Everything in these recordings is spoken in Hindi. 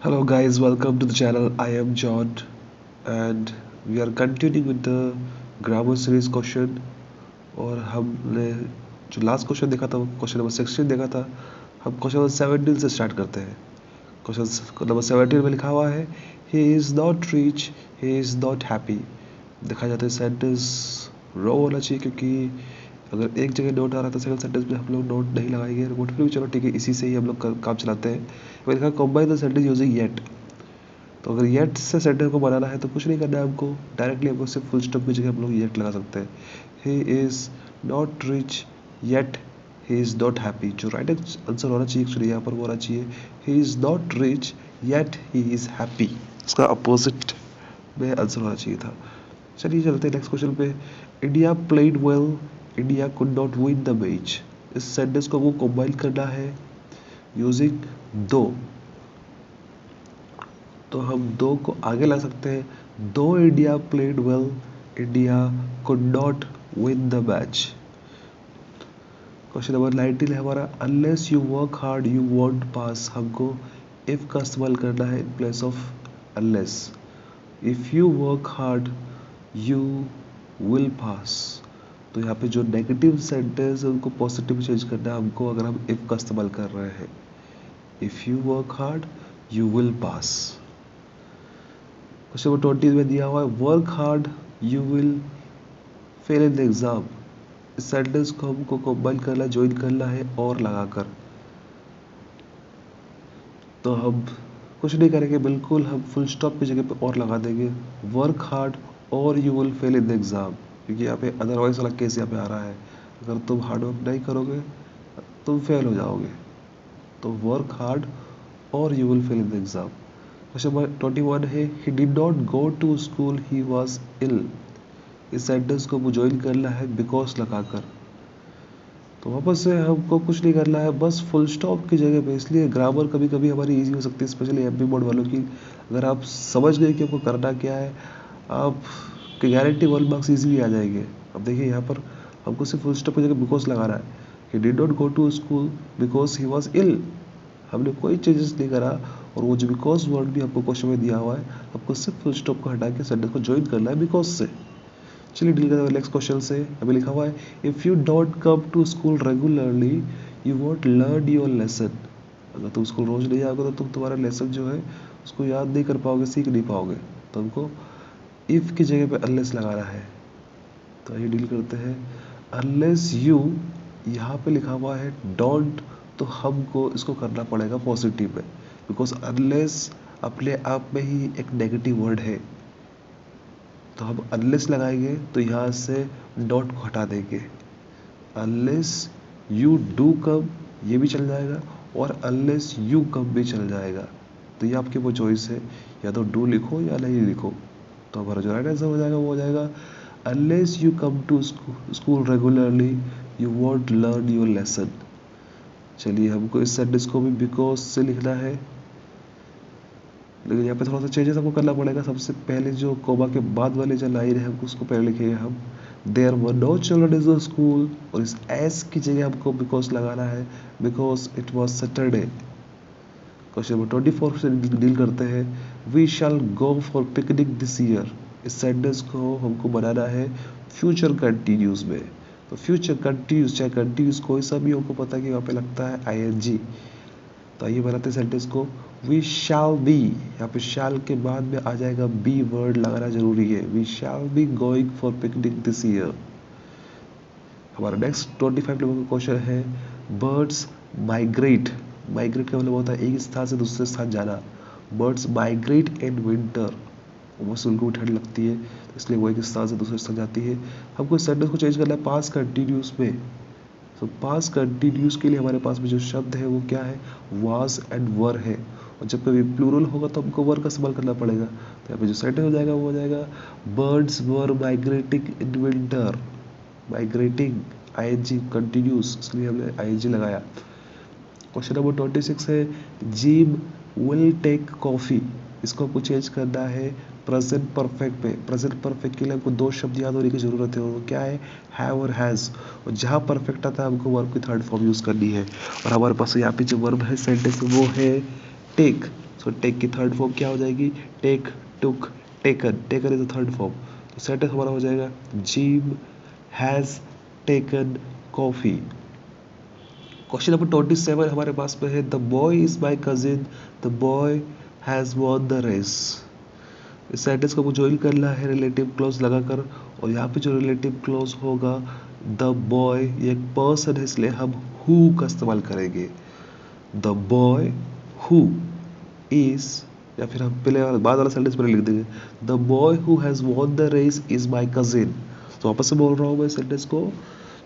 Hello guys, welcome to the channel. I am John and we are continuing with the grammar series question और हमने जो लास्ट क्वेश्चन देखा था वो क्वेश्चन नंबर 16 देखा था। हम क्वेश्चन नंबर 17 से स्टार्ट करते हैं। क्वेश्चन नंबर 17 में लिखा हुआ है he is not rich, he is not happy. देखा जाता है सेंटेंस रो होना चाहिए क्योंकि अगर एक जगह नोट आ रहा था सेकंड सेंटेंस में हम लोग नोट नहीं लगाएंगे। नोट फिर भी चलो ठीक है, इसी से ही हम लोग काम चलाते हैं। मैंने कहा combine the sentence using yet. तो अगर येट से सेंटेंस को बनाना है तो कुछ नहीं करना है हमको, डायरेक्टली हमको सिर्फ फुल स्टॉप की जगह हम लोग येट लगा सकते हैं। He is not rich yet he is not happy. जो राइट आंसर होना चाहिए एक्चुअली यहाँ पर वो होना चाहिए he is not rich yet he is happy. इसका अपोजिट में आंसर होना चाहिए था। चलिए चलते हैं नेक्स्ट क्वेश्चन पे। India played well, India could not win the match. इस सेंटेंस को वो कंबाइन करना है यूजिंग दो। तो हम दो को आगे ला सकते हैं। Though India played well, India could not win the match. Question number 19 है हमारा unless you work hard you won't pass. हमको इफ का इस्तेमाल करना है in place of unless. If you work hard you will pass. तो यहाँ पे जो नेगेटिव सेंटेंस है उनको पॉजिटिव चेंज करना है हमको अगर हम इफ का इस्तेमाल कर रहे हैं। If you work hard you will pass. Question number 20 में दिया हुआ है work hard you will fail in the exam. इस सेंटेंस को हमको कंबाइन करना, ज्वाइन करना है और लगाकर। तो हम कुछ नहीं करेंगे, बिल्कुल हम फुल स्टॉप की जगह पे और लगा देंगे वर्क हार्ड और you will fail in the exam. क्योंकि यहाँ पे अदरवाइज वाला केस यहाँ पे आ रहा है, अगर तुम हार्ड वर्क नहीं करोगे तुम फेल हो जाओगे। तो वर्क हार्ड और you will fail in the exam. Question number 21 है he did not go to school he was ill. इस सेंटेंस को ज्वाइन करना है बिकॉज लगाकर। तो वापस से हमको कुछ नहीं करना है, बस फुल स्टॉप की जगह पे। इसलिए ग्रामर कभी कभी हमारी इजी हो सकती है, स्पेशली एमपी बोर्ड वालों की। अगर आप समझ गए कि आपको करना क्या है, आप की गारंटी 1 मार्क्स इजीली आ जाएंगे। अब देखिए यहाँ पर हमको सिर्फ फुल स्टॉप की जगह बिकॉज लगाना है। He did not go to school because he was ill. हमने कोई चेंजेस नहीं करा और वो जो बिकॉज वर्ड भी आपको क्वेश्चन में दिया हुआ है, आपको सिर्फ फुल स्टॉप को हटा के सेंटेंस को ज्वाइन करना है बिकॉज से। चलिए डील करते हैं नेक्स्ट क्वेश्चन से। अभी लिखा हुआ है if you don't come to school regularly you won't learn your lesson. अगर तुम स्कूल रोज नहीं आओगे तो तुम तुम्हारा लेसन जो है उसको याद नहीं कर पाओगे, सीख नहीं पाओगे। तो हमको इफ़ की जगह पे अनलेस लगाना है। तो आइए डील करते हैं। अनलेस यू, यहाँ पे लिखा हुआ है डोंट, तो हमको इसको करना पड़ेगा पॉजिटिव में, बिकॉज अनलेस अपने आप में ही एक नेगेटिव वर्ड है। तो हम अनलेस लगाएंगे तो यहाँ से डॉट को हटा देंगे। अनलेस यू डू कम ये भी चल जाएगा और अनलेस यू कम भी चल जाएगा। तो ये आपकी वो चॉइस है, या तो डू लिखो या नहीं लिखो। तो हमारा जो राइट आंसर हो जाएगा वो हो जाएगा unless you come to school regularly you won't learn your lesson. चलिए हमको इस सेंटेंस को भी बिकॉज से लिखना है, लेकिन यहाँ पे थोड़ा सा चेंजेस हमको करना पड़ेगा। सबसे पहले जो कोमा के बाद वाले जो लाइन है हमको उसको पहले लिखेंगे हम there were no children in the school, और इस एस की जगह हमको बिकॉज लगाना है because it was Saturday. Question number 24 से डील करते हैं we shall go for picnic this year. इस सेंटेंस को हमको बनाना है फ्यूचर कंटिन्यूस में। तो फ्यूचर कंटिन्यूस चाहे कंटिन्यूस कोई सा भी हमको पता है कि वहाँ पे लगता है आईएनजी। तो आइए बनाते हैं सेंटेंस को। वी शैल बी, यहाँ पे शैल के बाद में आ जाएगा बी वर्ड लगाना जरूरी है। We shall be going for picnic this year. हमारा नेक्स्ट 25 नंबर का क्वेश्चन है बर्ड्स माइग्रेट। माइग्रेट का मतलब होता है एक स्थान से दूसरे स्थान जाना। बर्ड्स माइग्रेट इन विंटर, बस उनको ठंड लगती है तो इसलिए वो एक स्थान से दूसरे स्थान जाती है। हमको इस सेंटेंस को चेंज करना है पास्ट कंटिन्यूस में। तो पास्ट कंटिन्यूस के लिए हमारे पास में जो शब्द है वो क्या है, वाज एंड वर है। और जब कभी प्लूरल होगा तो हमको वर का इस्तेमाल करना पड़ेगा। तो यहाँ पे जो सेंटेंस हो जाएगा वो हो जाएगा birds were migrating in winter. Migrating ING continuous, इसलिए हमने आईएनजी लगाया। क्वेश्चन नंबर 26 है जिम विल टेक कॉफी। इसको हमको चेंज करना है प्रेजेंट परफेक्ट पे। प्रेजेंट परफेक्ट के लिए हमको दो शब्द याद होने की जरूरत है, और वो क्या है, हैव और हैज़। और जहाँ परफेक्ट आता है हमको वर्ब की थर्ड फॉर्म यूज़ करनी है। और हमारे पास यहाँ पे जो वर्ब है सेंटेंस में वो है टेक। सो टेक की थर्ड फॉर्म क्या हो जाएगी, take, took, taken, taken is the third form. तो सेंटेंस हमारा हो जाएगा Jim has taken coffee. Question number 27 हमारे पास में है, the boy is my cousin, the boy has won the race. इस सेंटेंस को ज्वाइन करना है रिलेटिव क्लॉज लगाकर, और यहाँ पे जो रिलेटिव क्लॉज होगा द बॉय, ये एक पर्सन है इसलिए हम हु का इस्तेमाल करेंगे। द बॉय हु इज, या फिर हम पहले बाद वाला सेंटेंस पहले लिख देंगे, the boy who has won the race is my cousin. तो वापस से बोल रहा हूँ मैं सेंटेंस को,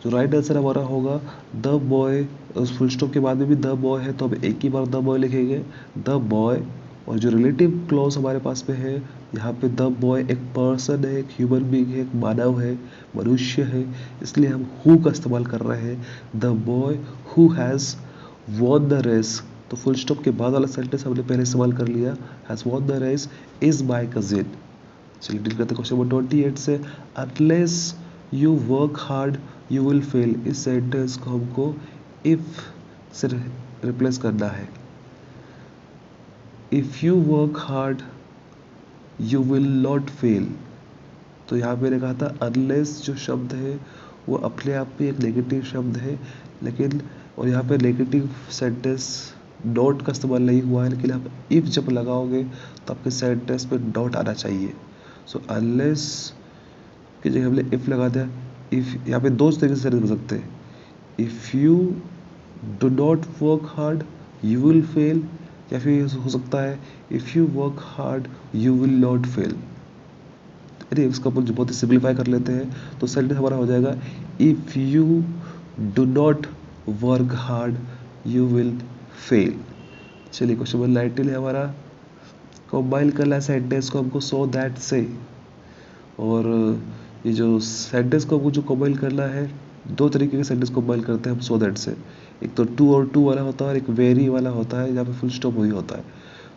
जो राइट आंसर हमारा होगा द बॉय, उस फुल स्टॉप के बाद में भी द बॉय है तो हम एक ही बार द बॉय लिखेंगे, द बॉय। और जो रिलेटिव क्लॉज हमारे पास में है, यहाँ पे द बॉय एक पर्सन है, एक ह्यूमन बीइंग है, एक मानव है, मनुष्य है, इसलिए हम हु का इस्तेमाल कर रहे हैं। The boy who has won the race, तो फुल स्टॉप के बाद वाला सेंटेंस हमने पहले इस्तेमाल कर लिया, has won the race is my cousin. चलिए डील करते हैं क्वेश्चन नंबर 28 से, unless you work hard you will fail. इस सेंटेंस को हमको इफ से रिप्लेस करना है। If you work hard you will not fail. तो यहाँ मैंने कहा था अनलेस जो शब्द है वो अपने आप में एक नेगेटिव शब्द है, लेकिन और यहाँ पे नेगेटिव सेंटेंस डॉट का इस्तेमाल नहीं हुआ है, लेकिन आप इफ जब लगाओगे तो आपके सेंटेंस में डॉट आना चाहिए। सो अनलेस की जगह हमने इफ लगा दिया। इफ यहाँ पे दो तरीके से लिख सकते हैं, if you do not work hard you will fail, या फिर हो सकता है if you work hard you will not fail. अरे इसका अपन बहुत ही सिंप्लीफाई कर लेते हैं, तो सेंटेंस हमारा हो जाएगा if you do not work hard you will fail. चलिए क्वेश्चन नंबर 19 है हमारा, कंबाइन करना है सेंटेंस को हमको सो दैट से। और ये जो सेंटेंस को हमको जो कंबाइन करना है, दो तरीके के सेंटेंस कंबाइन करते हैं हम सो दैट से। एक तो टू और टू वाला होता है और एक वेरी वाला होता है, जहाँ पे फुल स्टॉप वही होता है।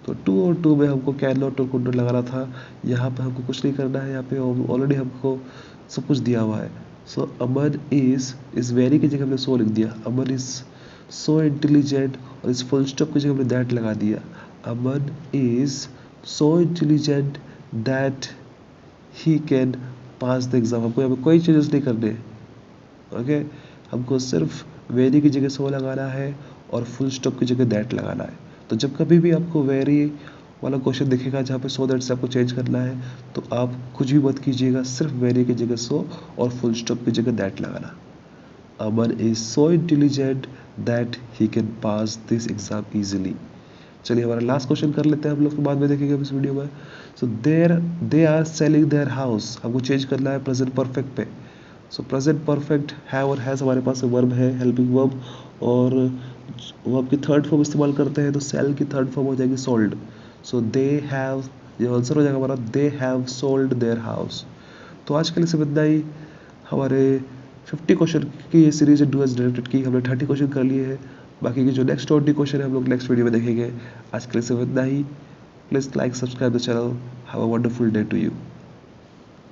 तो टू और टू में हमको कैन नॉट और कुड नॉट लगाना था, यहाँ पे हमको कुछ नहीं करना है, यहाँ पे ऑलरेडी हमको सब कुछ दिया हुआ है। सो अमन इस वेरी की जगह हमने सो लिख दिया, अमन इज सो इंटेलिजेंट, और इस फुल स्टॉप की जगह हमने दैट लगा दिया, Aman is so intelligent that he can pass the exam. हमको यहाँ पे कोई चेंजेस नहीं करने, ओके हमको सिर्फ वेरी की जगह सो लगाना है और फुल स्टॉप की जगह दैट लगाना है। तो जब कभी भी आपको वेरी वाला क्वेश्चन दिखेगा जहाँ पे सो दैट से आपको चेंज करना है, तो आप कुछ भी मत कीजिएगा, सिर्फ वेरी की जगह सो और फुल स्टॉप की जगह दैट लगाना। Aman is so intelligent that he can pass this exam easily. चलिए हमारा लास्ट क्वेश्चन कर लेते हैं, हम लोग बाद में देखेंगे इस वीडियो में। So they are selling their house, हमको चेंज करना है प्रेजेंट परफेक्ट पे। सो प्रेजेंट परफेक्ट हैव और हैज़ हमारे पास वर्ब है, हेल्पिंग वर्ब, और वर्ब की थर्ड फॉर्म इस्तेमाल करते हैं तो सेल की थर्ड फॉर्म हो जाएगी सोल्ड। सो दे हैव, ये आंसर हो जाएगा हमारा they have sold their house. तो आज के लिए सिर्फ इतना ही। हमारे 50 क्वेश्चन की ये सीरीज है डू एज डायरेक्टेड की, हमने 30 क्वेश्चन कर लिए हैं, बाकी की जो नेक्स्ट 20 क्वेश्चन है हम लोग नेक्स्ट वीडियो में देखेंगे। आज के लिए सिर्फ इतना ही। Please like subscribe the channel. Have a wonderful day to you.